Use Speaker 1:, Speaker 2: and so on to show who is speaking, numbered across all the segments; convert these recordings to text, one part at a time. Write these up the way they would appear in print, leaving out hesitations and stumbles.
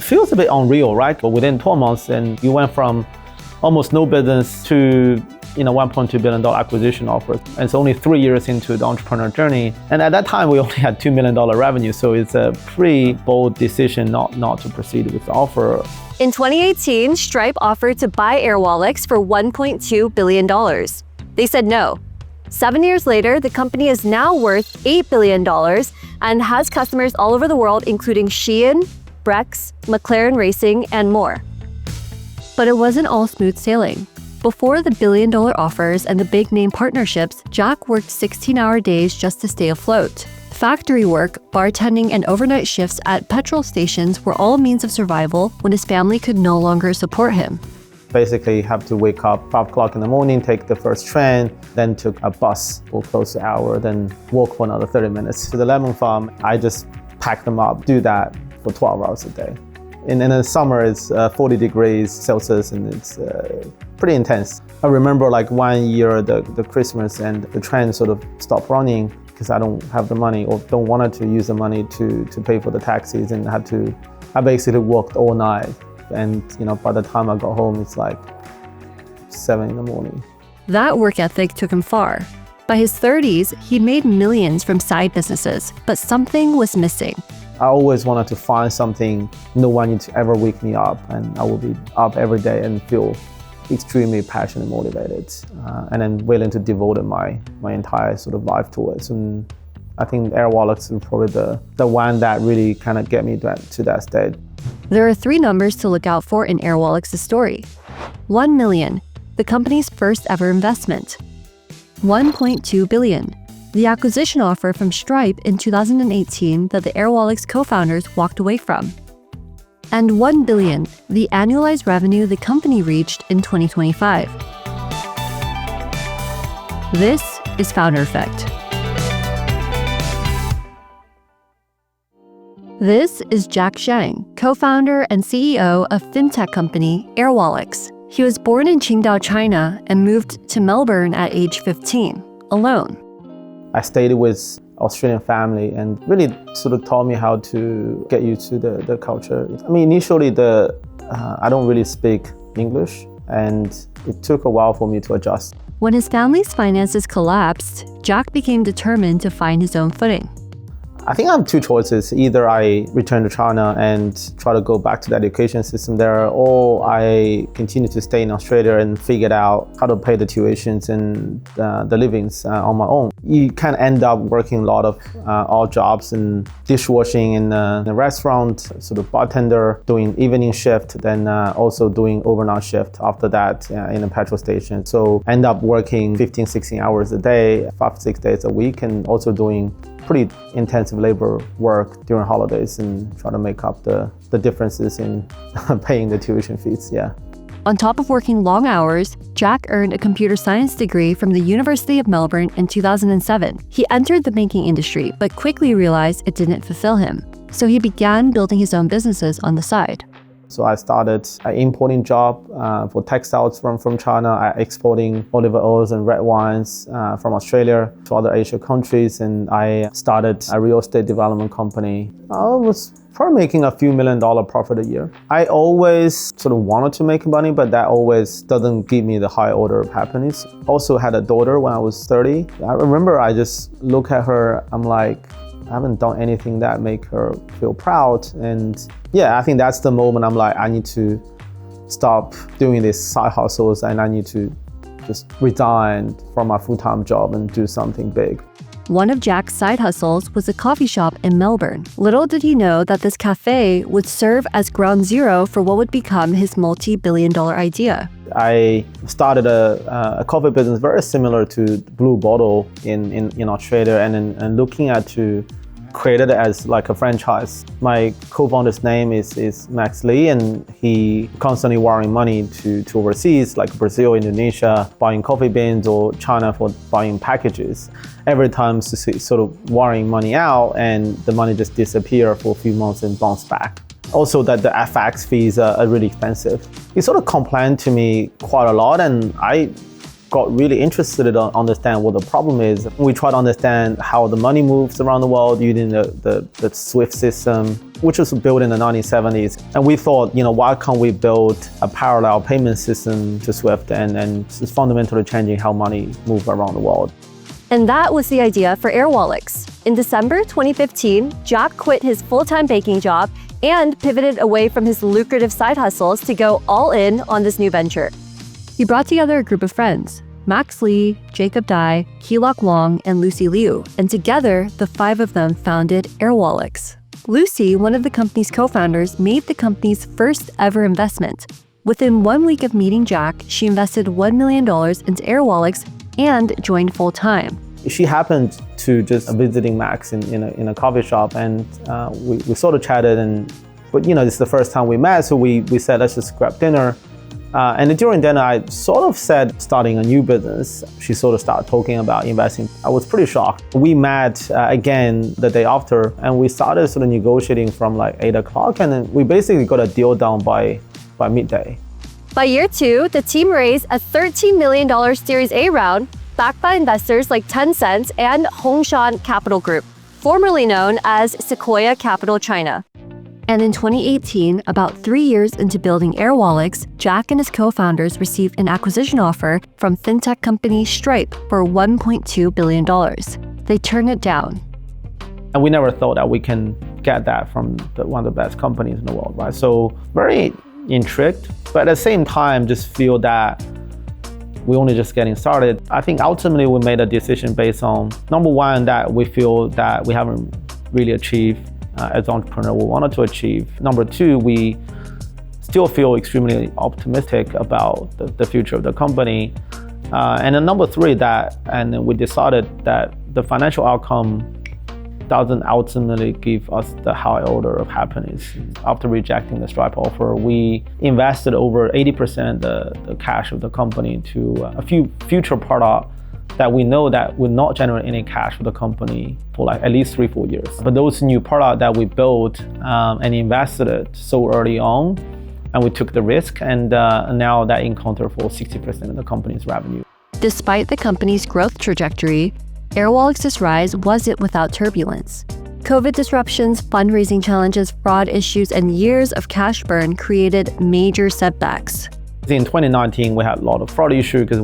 Speaker 1: feels a bit unreal, right? But within 12 months, then you went from almost no business to $1.2 billion acquisition offer. And it's only 3 years into the entrepreneur journey. And at that time, we only had $2 million revenue. So it's a pretty bold decision not to proceed with the offer.
Speaker 2: In 2018, Stripe offered to buy Airwallex for $1.2 billion. They said no. 7 years later, the company is now worth $8 billion and has customers all over the world, including Shein, Brex, McLaren Racing, and more. But it wasn't all smooth sailing. Before the billion-dollar offers and the big-name partnerships, Jack worked 16-hour days just to stay afloat. Factory work, bartending, and overnight shifts at petrol stations were all means of survival when his family could no longer support him.
Speaker 1: Basically, have to wake up 5 o'clock in the morning, take the first train, then took a bus for close to an hour, then walk for another 30 minutes to the lemon farm. I just pack them up, do that for 12 hours a day. In the summer, it's 40 degrees Celsius, and it's pretty intense. I remember like 1 year, the Christmas, and the train sort of stopped running because I don't have the money or don't want to use the money to pay for the taxis, and I basically worked all night. And by the time I got home, it's like 7 in the morning.
Speaker 2: That work ethic took him far. By his 30s, he'd made millions from side businesses, but something was missing.
Speaker 1: I always wanted to find something no one needs to ever wake me up, and I will be up every day and feel extremely passionate and motivated, and then willing to devote my entire sort of life to it. And I think Airwallex is probably the one that really kind of get me to that stage.
Speaker 2: There are 3 numbers to look out for in Airwallex's story. 1 million, the company's first ever investment. 1.2 billion, the acquisition offer from Stripe in 2018 that the Airwallex co-founders walked away from. And 1 billion, the annualized revenue the company reached in 2025. This is Founder Effect. This is Jack Zhang, co-founder and CEO of Fintech company Airwallex. He was born in Qingdao, China, and moved to Melbourne at age 15, alone.
Speaker 1: I stayed with Australian family and really sort of taught me how to get used to the culture. I mean, initially I don't really speak English, and it took a while for me to adjust.
Speaker 2: When his family's finances collapsed, Jack became determined to find his own footing.
Speaker 1: I think I have 2 choices. Either I return to China and try to go back to the education system there, or I continue to stay in Australia and figure out how to pay the tuitions and the livings on my own. You can end up working a lot of odd jobs and dishwashing in a restaurant, sort of bartender, doing evening shift, then also doing overnight shift after that in a petrol station. So end up working 15, 16 hours a day, 5-6 days a week, and also doing pretty intensive labor work during holidays and try to make up the differences in paying the tuition fees, yeah.
Speaker 2: On top of working long hours, Jack earned a computer science degree from the University of Melbourne in 2007. He entered the banking industry, but quickly realized it didn't fulfill him. So he began building his own businesses on the side.
Speaker 1: So I started an importing job for textiles from China, exporting olive oils and red wines from Australia to other Asian countries. And I started a real estate development company. I was probably making a few $1 million profit a year. I always sort of wanted to make money, but that always doesn't give me the high order of happiness. Also had a daughter when I was 30. I remember I just look at her, I'm like, I haven't done anything that make her feel proud. And yeah, I think that's the moment I'm like, I need to stop doing these side hustles and I need to just resign from my full-time job and do something big.
Speaker 2: One of Jack's side hustles was a coffee shop in Melbourne. Little did he know that this cafe would serve as ground zero for what would become his multi-billion-dollar idea.
Speaker 1: I started a coffee business very similar to Blue Bottle in Australia, and looking at to create it as like a franchise. My co-founder's name is Max Lee, and he constantly wiring money to overseas, like Brazil, Indonesia, buying coffee beans, or China for buying packages. Every time sort of wiring money out, and the money just disappear for a few months and bounce back. Also that the FX fees are really expensive. He sort of complained to me quite a lot, and I got really interested to understand what the problem is. We try to understand how the money moves around the world using the SWIFT system. which was built in the 1970s. And we thought, why can't we build a parallel payment system to SWIFT and it's fundamentally changing how money moves around the world.
Speaker 2: And that was the idea for Airwallex. In December 2015, Jack quit his full-time banking job and pivoted away from his lucrative side hustles to go all in on this new venture. He brought together a group of friends, Max Lee, Jacob Dai, Keelok Wong, and Lucy Liu, and together, the 5 of them founded Airwallex. Lucy, one of the company's co-founders, made the company's first ever investment. Within 1 week of meeting Jack, she invested $1 million into Airwallex and joined full-time.
Speaker 1: She happened to just visiting Max in a coffee shop, and we sort of chatted, but it's the first time we met, so we said, let's just grab dinner. And during dinner, I sort of said starting a new business. She sort of started talking about investing. I was pretty shocked. We met again the day after, and we started sort of negotiating from like 8 o'clock, and then we basically got a deal done by midday.
Speaker 2: By year 2, the team raised a $13 million Series A round, backed by investors like Tencent and Hongshan Capital Group, formerly known as Sequoia Capital China. And in 2018, about 3 years into building Airwallex, Jack and his co-founders received an acquisition offer from fintech company Stripe for $1.2 billion. They turned it down.
Speaker 1: And we never thought that we can get that from one of the best companies in the world, right? So very intrigued, but at the same time, just feel that we're only just getting started. I think ultimately we made a decision based on, number one, that we feel that we haven't really achieved as entrepreneurs we wanted to achieve. Number two, we still feel extremely optimistic about the future of the company. And then number three, we decided that the financial outcome doesn't ultimately give us the high order of happiness. After rejecting the Stripe offer, we invested over 80% the cash of the company to a few future products that we know that will not generate any cash for the company for like at least 3-4 years. But those new products that we built and invested it so early on, and we took the risk, and now that encounter for 60% of the company's revenue.
Speaker 2: Despite the company's growth trajectory, Airwallex's rise wasn't without turbulence. COVID disruptions, fundraising challenges, fraud issues, and years of cash burn created major setbacks.
Speaker 1: In 2019, we had a lot of fraud issues because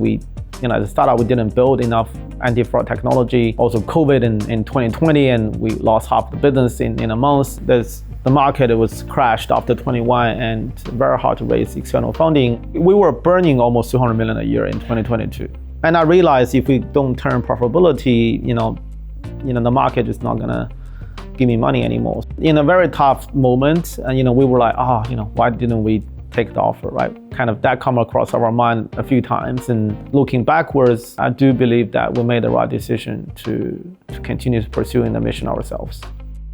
Speaker 1: as a startup, we didn't build enough anti-fraud technology. Also COVID in 2020, and we lost half the business in a month. The market was crashed after 21, and very hard to raise external funding. We were burning almost $200 million a year in 2022. And I realized if we don't turn profitability, the market is not gonna give me money anymore. In a very tough moment, we were like, why didn't we take the offer, right? Kind of that come across our mind a few times. And looking backwards, I do believe that we made the right decision to continue pursuing the mission ourselves.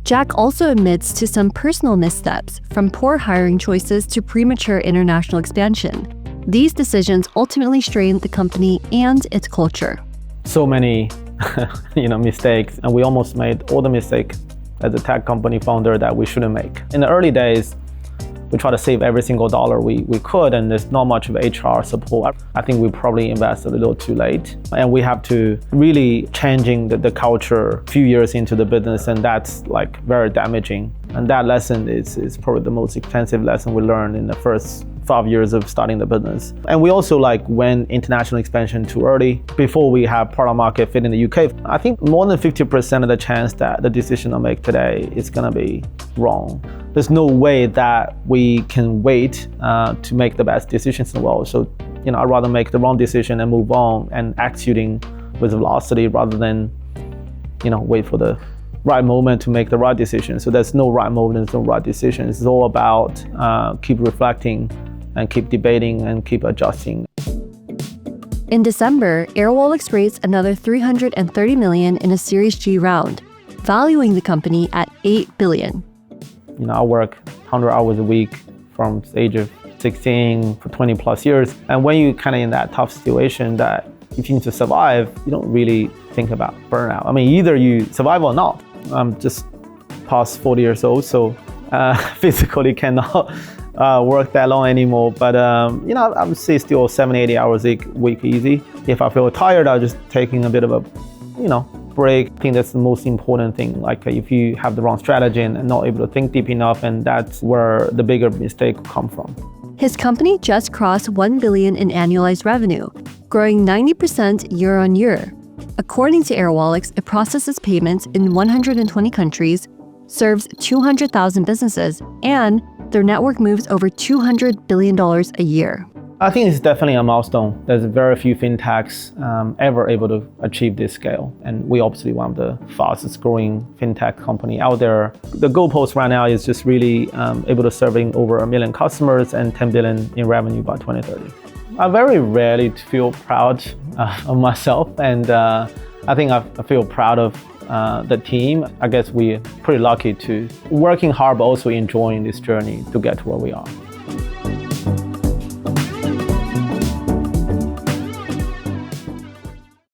Speaker 2: Jack also admits to some personal missteps, from poor hiring choices to premature international expansion. These decisions ultimately strained the company and its culture.
Speaker 1: So many mistakes, and we almost made all the mistakes as a tech company founder that we shouldn't make. In the early days, we try to save every single dollar we could, and there's not much of HR support. I think we probably invested a little too late, and we have to really changing the culture a few years into the business, and that's like very damaging. And that lesson is probably the most expensive lesson we learned in the first 5 years of starting the business. And we also went international expansion too early before we have product market fit in the UK. I think more than 50% of the chance that the decision I make today is gonna be wrong. There's no way that we can wait to make the best decisions in the world. So, I'd rather make the wrong decision and move on and executing with velocity rather than, wait for the right moment to make the right decision. So there's no right moment, there's no right decision. It's all about keep reflecting and keep debating and keep adjusting.
Speaker 2: In December, Airwallex raised another $330 million in a Series G round, valuing the company at $8 billion.
Speaker 1: I work 100 hours a week from the age of 16 for 20 plus years. And when you're kind of in that tough situation that if you need to survive, you don't really think about burnout. I mean, either you survive or not. I'm just past 40 years old, so physically cannot work that long anymore. But I would say still 70-80 hours a week easy. If I feel tired, I'm just taking a bit of a break. I think that's the most important thing. Like if you have the wrong strategy and not able to think deep enough, and that's where the bigger mistake come from.
Speaker 2: His company just crossed $1 billion in annualized revenue, growing 90% year on year. According to Airwallex, it processes payments in 120 countries, serves 200,000 businesses, and their network moves over $200 billion a year.
Speaker 1: I think it's definitely a milestone. There's very few fintechs ever able to achieve this scale. And we obviously one of the fastest growing fintech company out there. The goalpost right now is just really able to serving over 1 million customers and 10 billion in revenue by 2030. I very rarely feel proud of myself, and I think I feel proud of the team. I guess we're pretty lucky to working hard but also enjoying this journey to get to where we are.